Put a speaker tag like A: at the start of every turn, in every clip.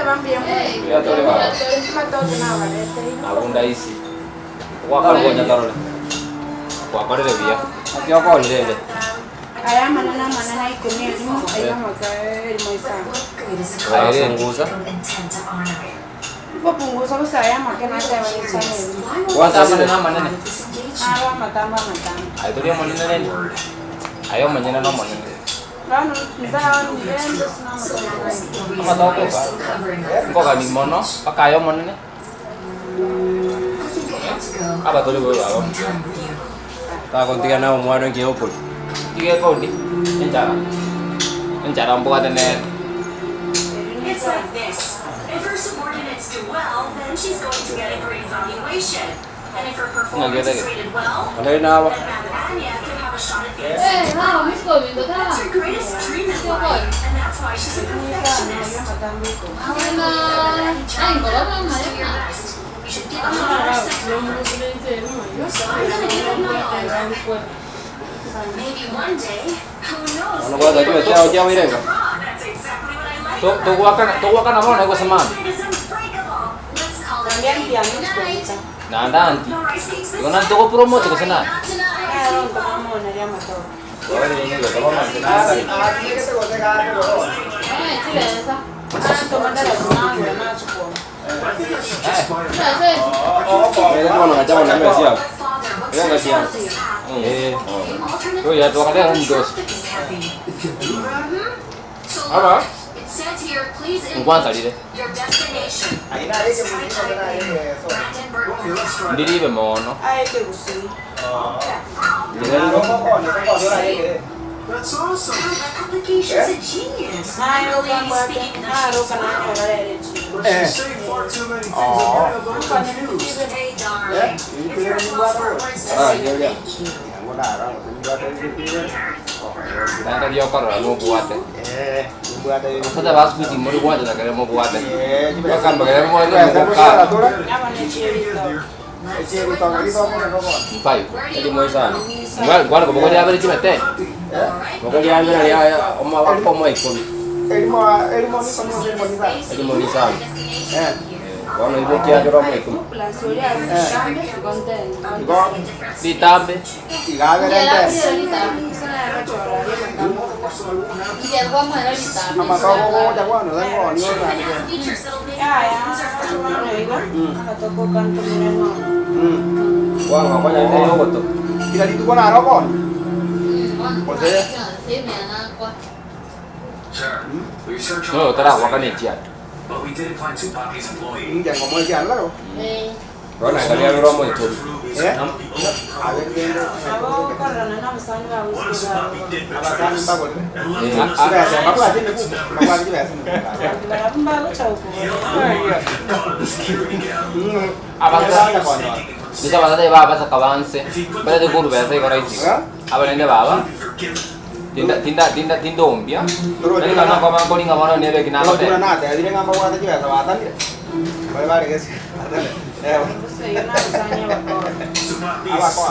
A: Ya tole ba. Aku ndaisi. Kwa kwa nya tarole. Kwa kwa le bia. Akio kwa le.
B: Aya manana ikoni elimu aya makae moisa.
A: Aya nguza.
B: Punguza kwa saya makan aja wali sana.
A: Kwanza manana.
B: Awa matamba.
A: Ayo dia manana ni. Ayo manana no manana.
B: Kan ndan ndio sana
A: Kama tahu ko ba? Ko ka ni mono, pakayo manana. Apa tole bo ba? Ta kon tiga na mo ano ke opol. Tiga ko di. Encara ampo atene.
C: It's like this. If her subordinates do well, then she's going to get a great evaluation. And if her performance is rated well, then Madam Anya can have a shot at the exam. That's her greatest dream in life, and that's why she's a perfectionist. You should give them a second. So I'm gonna give it my all. Maybe one day, who knows?
A: Ano ba tayo? Tiyaw ire ka.
C: That's exactly what I like.
A: Tuwa ka na mo na ko sama.
C: It is unbreakable. Let's call it
B: También piano escuelita.
A: Nanti. Yo nanti ko promote ko sana.
B: Aaron tomamos na llama todo.
A: Oye, ni ko tama man sana.
B: Tomando la tomada na chupo.
A: Pero no no ngajak na Malaysia. Ya Malaysia. Oh ya tuwa ka dia dos. Apa?
C: It says here, please
A: Kuan tadi deh.
C: your destination.
A: Ndiri be mo no.
B: Ay, que gusi.
C: That's awesome. That application's a genius.
B: Ay, ro kan buat.
C: Speaking
B: Ah, ro kan
C: of
B: ana la derecho.
C: hey, darling. If you're in love for words to say thank you.
A: Nanti dia kor mau buat. Kita bahas kucing mau buat lah kalau mau buat. Bahkan bagaimana mau itu mau buka.
B: Llama ni chirito.
A: Pai. Jadi mau isa. Gua ko pokoknya apa dia mete. Pokoknya dia omma apa mau ikut. Jadi mau isa. Kalau ibu kia jero mau ikut. Ditambe. Wah, ngapain ini yo betul.
D: Kita itu kan arah kon.
A: Oh, terang wakan ni jiat.
E: But we didn't find two Poppy's employee.
D: Ini jangan ngomong jangan lah.
A: Kalau nak kali aku mau ikut.
D: Ya.
B: Abo karena na msanga usiga.
D: Abasan bagus.
A: Ah,
D: Sudah saya bagus aja nih. Bagus aja biasa.
B: Barabumba gucauko.
A: abang bisa bahasa dia baba sa kawanse. Pada tu guru bahasa ko raisi. Abang nende baba. Tinda ombia. Nanti kalau kau mau kuning kamu ni lagi nak
D: Kalau
A: apa?
D: tu nak ada, jadi ngapa buat aja biasa watan dia. Balik guys.
B: Saya na usanya bako.
D: Apa kok?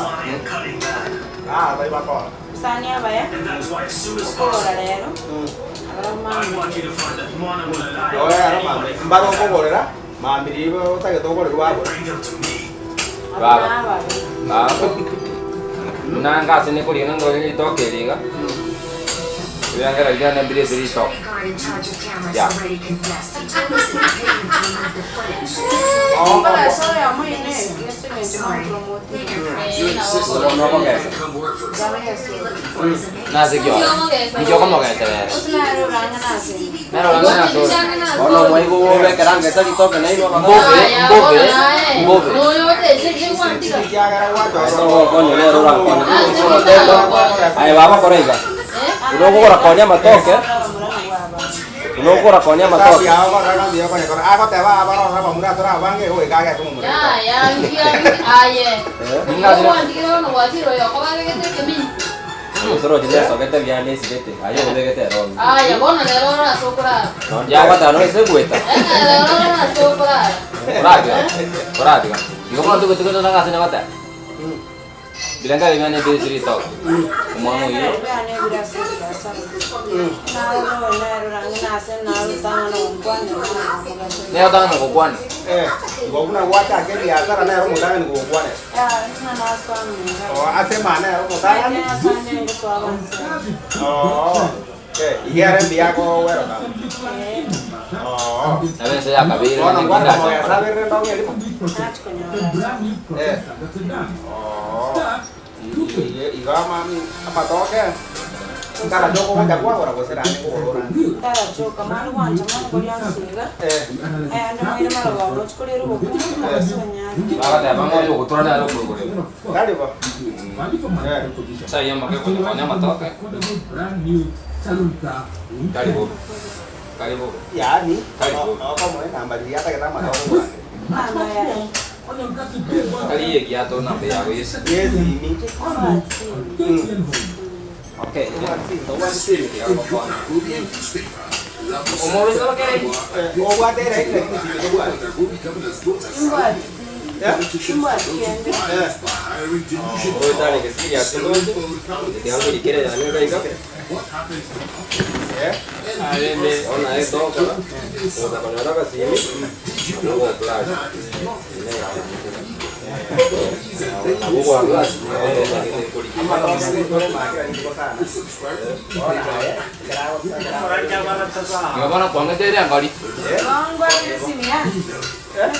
D: Ah, balik bakal.
B: Usanya apa ya?
E: And that is why as soon as
B: Ko
E: possible,
B: rarero.
E: I want you to find that Mona Mulala.
D: Oh ya, mami. Baru kau boleh lah. Mami dia tak tahu boleh dua boleh.
E: Bring him to me.
B: Apa?
A: Nang kasi ni kuling nang dole ito kiri ka. Yang kira dia nak beri seri ito. Ya.
D: Oh,
B: Para eso le vamos a ir este mes a promote.
A: No ko guys.
B: Dame eso.
A: Nasi kyo. Kyo ko mo guys.
B: Usna ro ranga nasi.
A: Nero lang na so.
D: Ono mo ibu be kerang kita ito ke nai lo.
A: Bobe.
D: Kya kara wa to.
A: Ito ko ni nero lang ko. Ay baba ko rega. Uno ko ra ko nya matoke. Uno ko ra ko nya
D: Tapi
A: matoke.
D: aku orang dia kau yang aku tewa apa orang apa murah terang bang ke, oi kaget semua.
A: Terus jadi so kita biar ni sibete. Ayo udah kita ron.
B: Sokra.
A: Ya kata no itu gue ta. Ora dia. Ora dia. Iko mau tu nang kasi na kata. Bilangga gimana dia cerita? Umamu yo. Neo tangan ko kuan.
D: Gua kuna wacha ke dia sara na ro mutangan ko kuan. Oh, ase mana ro mutangan? Oh. Iya ren dia ko wero ka. Oh.
A: Tapi saya kabir
D: Oh,
A: ni
D: nang
A: kita.
D: kuan mo sabe ren dong ya di. Oh. Iga mam apa to ke? Cara joko kan jakwa ora ko serane ko ora.
A: Baga ya, vamos yo kutura na ro ko.
D: Dale po.
A: Saya make ko kanya matoke. Karibu. Karibu.
D: Ya ni. Oh, kamu nambah dia ta kita mah to.
A: Kali ye kia to na be ya wis.
D: Yes, ini.
A: Oke, to wan sir ya ko. Umur wis lo kere.
D: Oh, gua tere ini sih gua. Ya.
A: Oh, dale que sí, ya todo. Te hago que quiere ya no hay que. Ona itu kan. Udah pada ke sini. Aku kelas. Aku kelas.
D: Apa to sih gore makin di kota. Oh, nah ya.
A: Gimana banget dia yang kali?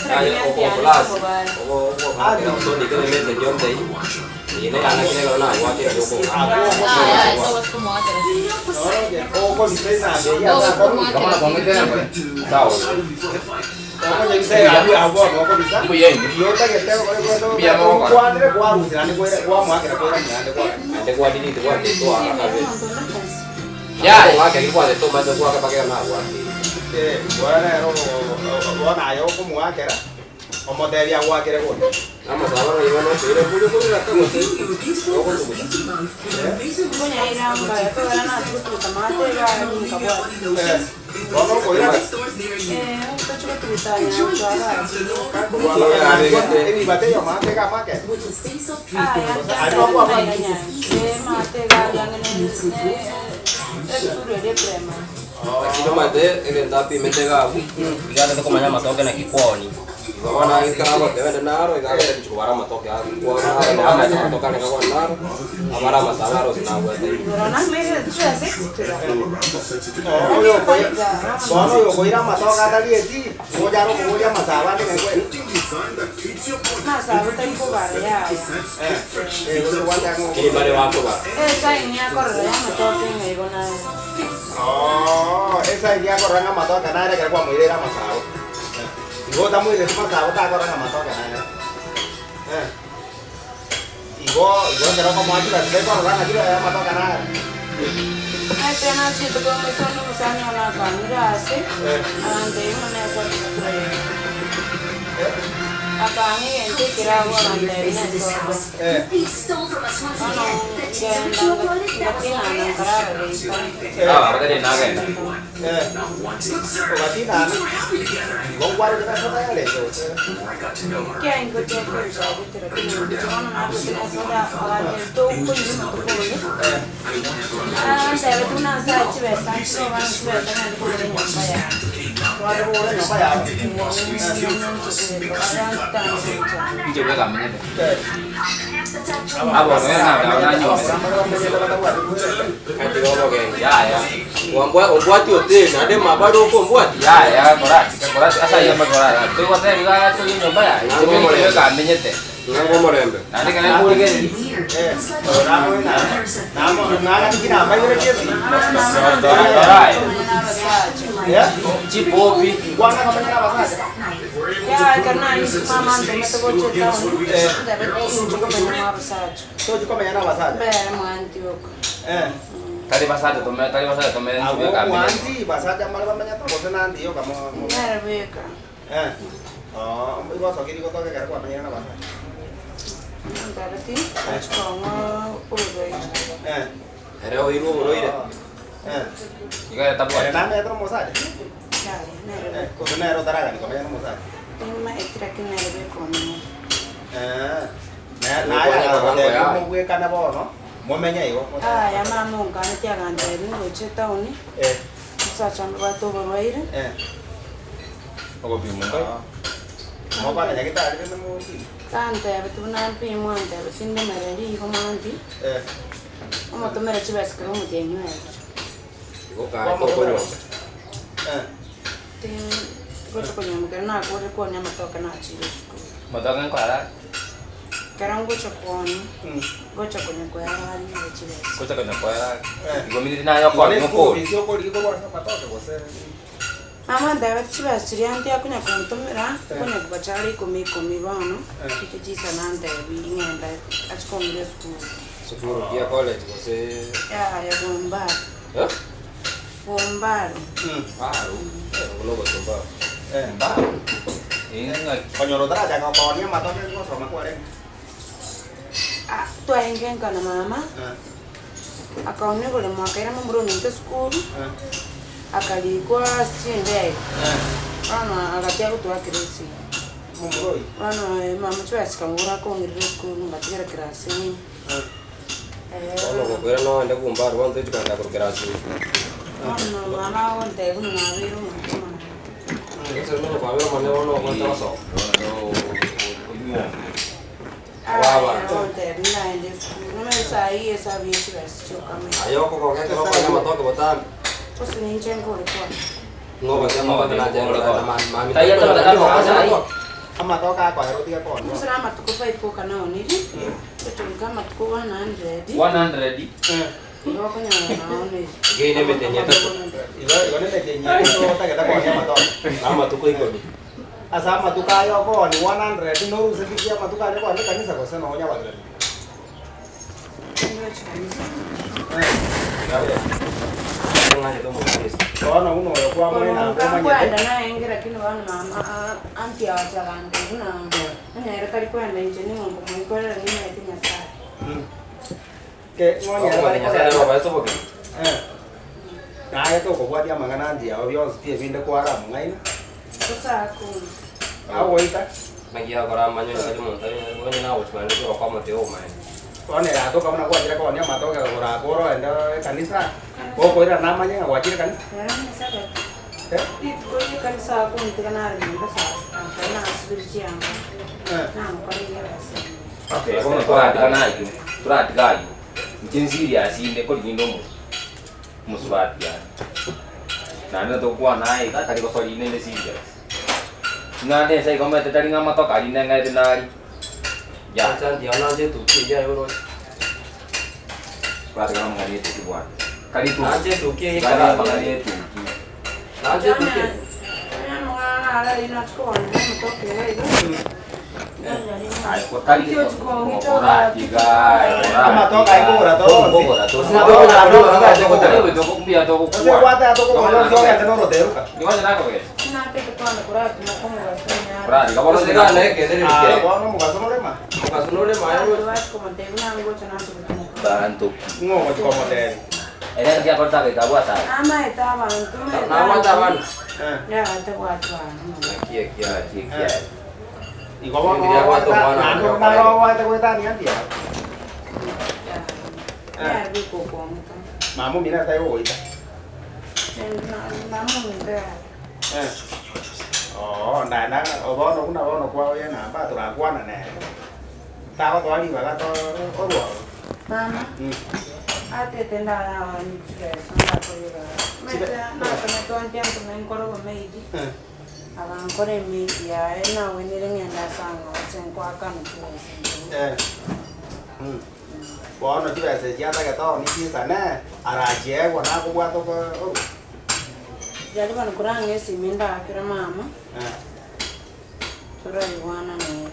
A: Ayo aku kelas. Aku so dikene mes de jom dai. Ini anak ini kalau nak buat dia joko.
D: Oh, kok bisa nah dia ya.
A: Gimana banget dia yang kali? Tahu.
D: Oh, jadi saya kok bisa?
A: Apa ya ini?
D: Yo ta que tengo con
A: Biar mau
D: gua andre gua usiran gua mau que gua ada gua.
A: Ada gua di itu gua itu ya, gua kayak gua itu masa gua pakai anak gua.
D: Gua na yo como a que era. Como te había agua que era gua.
A: Vamos a ver iban a subir el pollo con la cama. Luego con tu puta.
D: Vamos a ir. Ini bate yo mate ka make.
A: Aquí no mate, en tapi mete gabu. Ya tengo como llama toque en equiponi. Wana ikaba debe naro ikaba de chukubara matoke ya. Wana na matoka ne kwa naro. Amara masabaro sina wete.
D: Bueno, yo voy a matar cada día aquí. Voy a masaba ne kwa.
A: Kini bare wako ba.
D: Oh, esa idea corranga mató a canara que cuando era masaba. Y vos estás muy de masaba, está corranga mató a canara. Y vos pero como aquí la tres corranga aquí la mató a canara.
C: He stole from us once again.
A: Ah, ada dia naga.
D: Ogatina. Vos guarda que está sola de eso.
A: Coba kami ni. Apa ni nak dah nyo. Kan dia orang ke. Ya. Buat tu deh. Ada mabado pun buat. Ya, korat asa yang berkorat. Tu kata juga tu ini nyoba ya. Cuma boleh kami ni teh. Nggak mau rembe. Nanti kalian boleh ke?
D: Nama kita apa yang dia sih?
A: Dorai.
D: Ya,
A: Cipopi.
D: gua nak apa yang apa saja.
B: Ya, karena mama tu mesti bocor tahun.
D: Tuh juga main apa saja.
B: Bermantiuk.
A: Tadi pas ada tuh,
D: Aku
A: juga kami.
D: nanti pas aja malam banyak tuh bosan nanti yo kamu.
B: Nerveka.
D: Oh, gua sakit gua tuh kayak aku main apa saja.
B: Berarti sekolah udah.
A: Ada ibu boleh ide. Jika tak buat.
D: Karena itu mau saja.
B: Ya, nerve.
D: Kau nero taragan, kau main mau saja.
B: Ini mah ekstrak nerve kono.
D: ya mwe kana bono momenye iwo
B: aya mamunga ntiaganderi ngoche tauni sacha mbato babaire
D: ogo bimunga mo bana nyagitari ne mo
B: kante betuna mpi mwante besinde mereri ko manti omo tomera chibes kero mo tenyo
D: igo ka to ko no
B: tin gocho ko nyomo kero na ko ko nyama toka na chiro
A: Matokan kwa
B: kero gocho ko ni gocho ko nyako ya hali ne chibes
A: kucha kwenye kwa igo mimi nayo kwa ngo
D: sio ko liko kwa patoke bose
B: mama dawe chibes chirianti akunya ko tomera kunya ko bachari ko mi bano kikijisa nande bi ngenda achikongire
D: sukuru pia college bose
B: ya bomba bombaro
D: baro ulogo bomba
A: mbao inga
D: konyoro tara jangan kau ni mata ni kau sama kau
B: tu aingen kana mama akaone gole mwakaira mumuro ninte school akalikwa stiende ana agatia kutoa kiresi
D: mumuro
B: ana mama chwa sikangura ko ngire school ngatigera kirasi
F: ono kokwera no ende kumbaro wanze chikanda ku kirasi
B: ana mama wonte kuno na biro mama
F: eso no kwa vero mane ono kwanta so ayoko ko kete no kwa matoke botan no ba tema ba na jero la mami
A: kaya to da ko sa
D: ama to ka kwa roti ko no
A: 100
F: gene metenya to
D: igo ne metenya to ta ke ta ko ama to
F: ama tuko iko ni
D: asa ama to ka yo ko ni 100 no rusa ki ama to ka le ko ne kanisa ko sana onya ba le
F: ngani to mo kesi
D: ono uno yo kwa mo na ko
B: kwenda naye ngira kino bana mama anti awachagande kuna nanya kali kwenda nje ni mungu mwikorera ni yatinya sana
D: ke ngonya
F: ba nya sana no ba to boke
D: na ya to ko bwa dia mangana ndia obyo pia vinde kwa ra ngaina
B: sasa ku
D: awoita
F: magia kora manyo ni mo ta ni na wo twande ko kwa mo te o mai
D: one ya to kama na kwa jira ko ni ama to ka gora goro enda kanisa ko ira na manya wa jira kanisa
B: itu ko kanisa ko ntikana ri ndo sasa kana asibirji anga na ko ri yasa
A: okay ko to turatigayo mchinziri asinde ko lindo mu muswati ya nana to kwa nae kata ko sori ne serious ngane sai ko mete tari ngama to kali ne ngai denari ya
F: chan dia na je tu ke ya yo
A: berarti kamu nggak itu buat kali itu
F: na je tu ke
A: kali
F: kara
A: apa kali itu
F: na je tu ke
A: ay ko kali itu berarti guys
D: ama to ka ko ra to
A: ora to
D: ama to ra do ka je ko
A: tapi itu kok biar to
D: se guata to ko no so ya no ro de ruka
A: gimana nak guys
B: na te ko na kurati na ko mo basanya
A: berarti kamu harus
F: se ga ne ke de
D: ah
F: ke
D: ko no mo ka so no le ma
F: ka suno le mai
B: ko mo te na ngo chana to
A: bantu
D: ngo ko mo de
A: ini kerja kota kita buat apa
B: ama etaba ntume
F: nama taban
B: ya te watu
F: kia kia
A: kia
D: iko mo na no na ro wa te ko ta ni antia
B: ya bi ko ko mo
D: mamu mina ta yo ita
B: na mo nda
D: oh na obo no kuna no kwa ya na ba to ra kwa na ne ta ko to ni ba ka to ko ro
B: mama ate tenda na ni sanga ko yo meta na ko to antia ko men ko ro meidi abankore meidi ya na wenire ngenda sanga sen kwa kan ko
D: bo no ti ba se ya ta ka to ni ti sa na ara je wa na ko wa to ko
B: jadi ban kurang ngesi minda kira mama sura iwana ne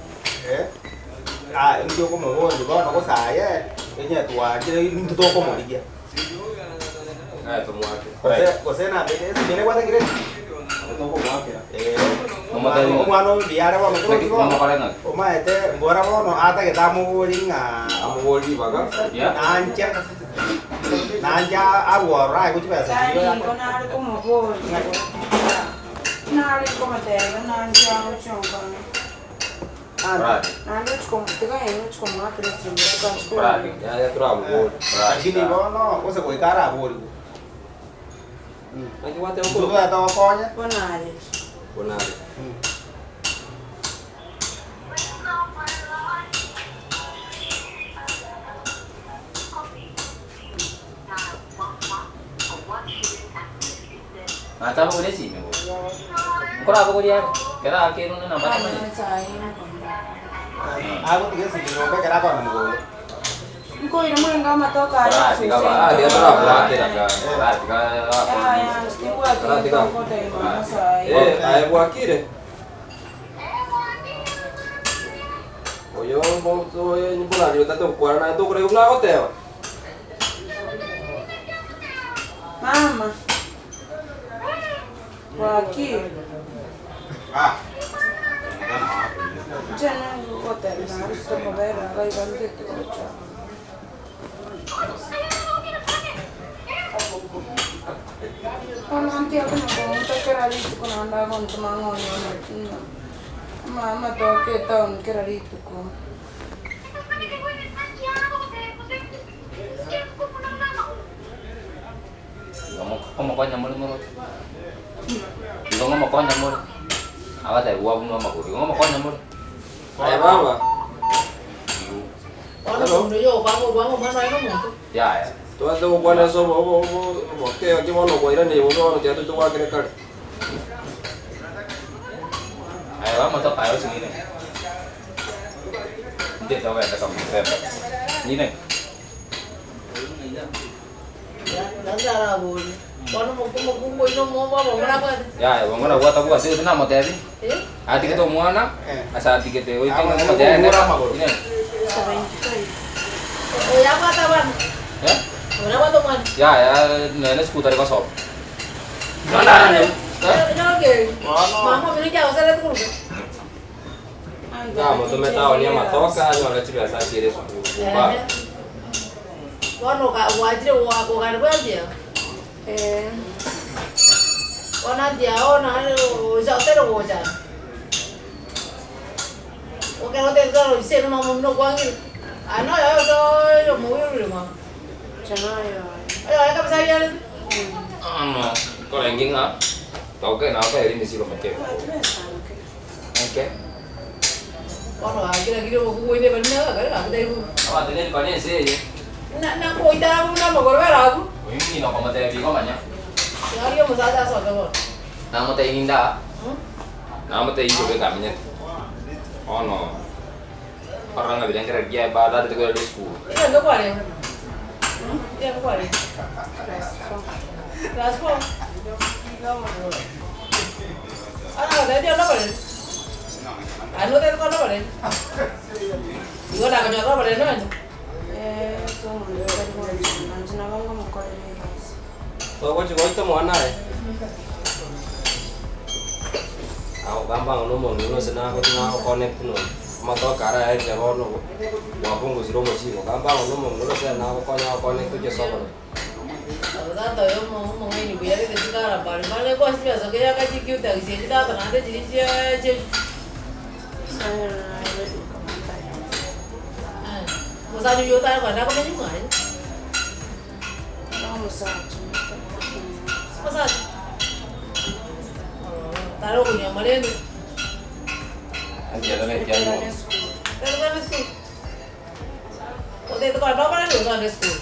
D: ndio ko mo go ni ba no ko sa ye enya tua je ni to ko mo dia
F: to mo ake
D: ko se na de se viene guata kire
F: to ko mo ake
D: mo ano biara wa mo ko
A: kamu kalian nggak
D: o ma ete ngora wa no ata ke tamu ringa
F: amo woli baga
A: ya
D: nanja agora ai ko ti ba se
B: sai
D: ni
B: ko na ko mo bo na ko mo te na nja o chonga Nando chikomwa president
A: Bravo.
F: Ya turabugora.
D: Lakini bono ose kuikara abori.
F: Nanti wate
D: Kulo
F: ukulu.
D: ata wakonya.
B: Bonale.
F: Bonare.
A: Mata mo ulit sino? Kura apa ko diyan? Kaya akin na naman
B: Ano
A: naman.
B: sa akin ko.
D: Ako tigasi ngombe kera kwa mgo.
B: Nko ina mwenga matoka
A: Bravo,
B: ya.
F: Ah, dia turabugora kira.
A: Bravo.
B: Stibu ati ko te mama sa.
F: Ayo buakire. Oyo mbozo nyibula ndio tatu kwa na tu kure una hotel.
B: Mama. Waki. Jana hotel na rusto ko vera ga iban dito ko. Nanti aku mau kerja itu kan anda kan temangon ya. Mama tuh kita kerja itu kok.
A: Kamu kau nyamul mulu. Kamu mau kau nyamul. Awak teh gua mau maku. Kamu mau kau nyamul.
F: Ayo baba.
A: Ya ya.
F: Tu ada ukwana so bo ke aki bono ko ira ni bono dia tu wa kire kare.
A: Ayo kamu tuh kayo sini nih. Dia tahu ya kamu keren. Ini nih. Ya, bang mana gua tahu gua sih nama teh ini. Hati kita mau anak, asal hati kita, itu kan nama teh ini. Ini. Ya, ya, nenek skuter kosong. Mana nih?
F: Kamu tu metau ni matoka ni wala chibi asa kire su. Ba.
G: Wano ka wajire wako kan bwaje. Wana dia ona uja tero uja. Oke hotel karo ise no mamu no kwangi. Ano ya so mo yuru ma.
B: Chana ya.
G: Ayo ka bisa ya.
A: Ano, kau ranking ah? Tahu kan apa ini sih lo macam? Oke.
G: Wano kira-kira mo kuwi ne banna ka ka dai bu.
A: Apa tadi di mana sih?
G: Na ko ita mo na mo gorba aku.
A: Ini nak kamu teh bingung banyak.
G: Yari mo sa so ka mo.
A: Nama teh indah. Nama teh itu kami. Oh no. Orang nggak bilang kerja pada itu gue di school.
G: Ina ndo kware. Ina ndo kware. Raspo. Ana da dia ndo kware. Ano te ko ndo kware. Iwo na ka ndo kware no.
B: So mo ka mo na wangu mo ko ni basi.
F: To ko chiko ito mo ana eh. Ako gampang no sena ko tina ko connect no. Mato kara ai je hono. Wa pungu siro mo siro. Gampang no sena ko connect je so ko.
G: Tanto yo mo ngai ni buya de tikara bari male ko asbia so ke ya ka chikyu ta si ta ta na de ji je. Mo sa ju yo ta ko na ko ni ngai.
B: No mo sa.
G: Mo sa. Taro ko ni male ni.
A: Aja lah ni jangan.
G: Taro ka ni school. O de ko no para ni ko school.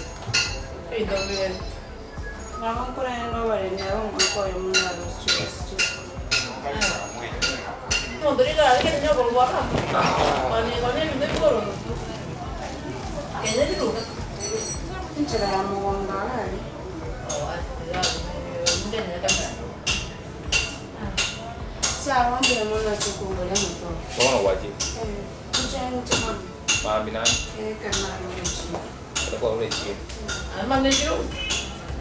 G: Ei do me.
B: Ngakon ko na ndo bare ni ako ko yung mga stress.
G: Mo dori ka ke ni ko ba ka. Ko ni ni ko ro. Ke ni ru ka.
B: Inchara mo wanga hari. Sa wambi mo na siku ngole mo.
A: Kau nak wajib.
B: Kuchen chama.
A: Paham binan?
B: Karena mo chi.
A: Kita kau boleh sih.
G: Alman ni ru.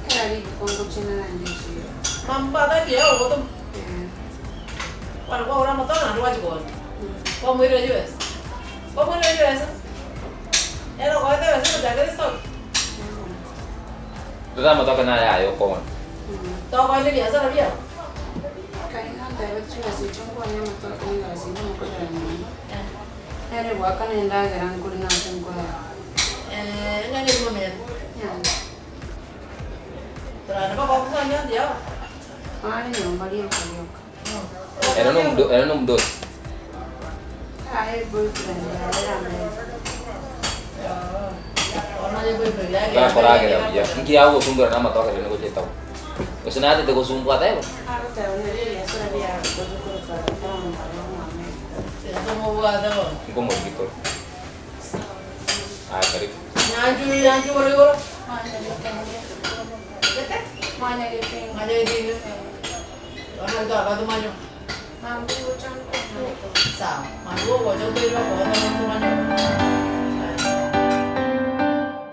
B: Kaya ko kuchen na ndi chi.
G: Mamba da dia o to. Para ko ora mo to na ru wa ko. Ko mo ro US. Ko mo ro US. Era ko te va a jaga esto.
A: Tu dah mahu tahu kena ya, kau.
G: To ko ni biasa na biasa.
B: Kaya nga dahil siya si Chong ko niya mo to ko nga si mo ko na. Nere waka nenda gara kuri na senko ya.
G: Ngani mo men. Terus apa kau punya dia?
B: Ani no bali ko yo.
A: Era num dos.
B: Ai boyfriend ya me.
G: Orang aja boyfriend lagi.
A: Para koraa kira ya. Inki awo sumbara nama toka rene ko cheta. Usna ate ko sumbu ata yo.
B: Aro te one ya sura dia ko ko ko ko mame.
G: Itu mau buat apa?
A: Ko mo gitu. Ah, kari.
G: Nyanju boro-boro.
B: Mana dia ping.
G: Aja itu. Orang itu apa tuh maju?
B: Mampu chan ko.
G: Sao? Maju kok jauh dari lo, kok orang itu maju.